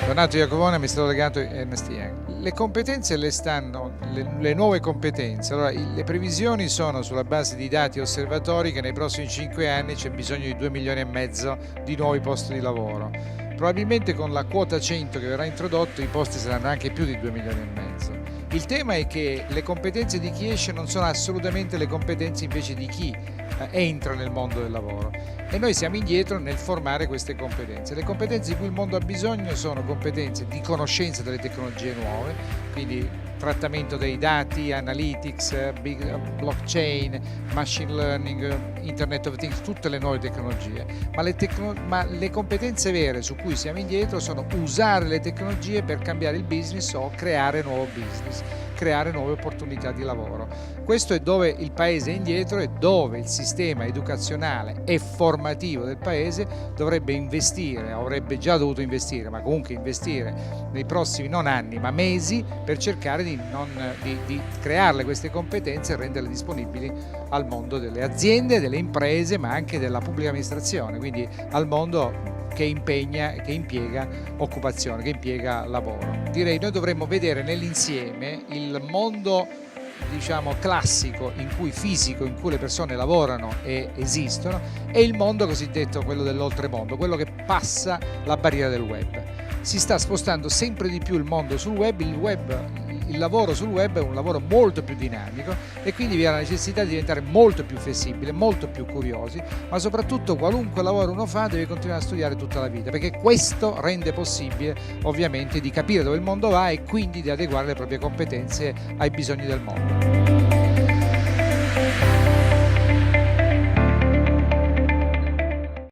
Donato Iacovone, amministratore delegato Ernst Young. Le competenze le nuove competenze. Allora, le previsioni sono sulla base di dati osservatori che nei prossimi 5 anni c'è bisogno di 2,5 milioni di nuovi posti di lavoro. Probabilmente con la quota 100 che verrà introdotto i posti saranno anche più di 2,5 milioni. Il tema è che le competenze di chi esce non sono assolutamente le competenze invece di chi entra nel mondo del lavoro, e noi siamo indietro nel formare queste competenze. Le competenze di cui il mondo ha bisogno sono competenze di conoscenza delle tecnologie nuove, quindi trattamento dei dati, analytics, blockchain, machine learning, Internet of Things, tutte le nuove tecnologie, ma le competenze vere su cui siamo indietro sono usare le tecnologie per cambiare il business o creare nuovo business, creare nuove opportunità di lavoro. Questo è dove il Paese è indietro e dove il sistema educazionale e formativo del Paese dovrebbe investire, avrebbe già dovuto investire, ma comunque investire nei prossimi non anni ma mesi per cercare di crearle queste competenze e renderle disponibili al mondo delle aziende, delle imprese, ma anche della pubblica amministrazione, quindi al mondo che impiega occupazione, che impiega lavoro. Direi noi dovremmo vedere nell'insieme il mondo classico, fisico, in cui le persone lavorano e esistono, e il mondo cosiddetto quello dell'oltremondo, quello che passa la barriera del web. Si sta spostando sempre di più il mondo sul web, il lavoro sul web è un lavoro molto più dinamico e quindi vi è la necessità di diventare molto più flessibili, molto più curiosi, ma soprattutto qualunque lavoro uno fa deve continuare a studiare tutta la vita, perché questo rende possibile ovviamente di capire dove il mondo va e quindi di adeguare le proprie competenze ai bisogni del mondo.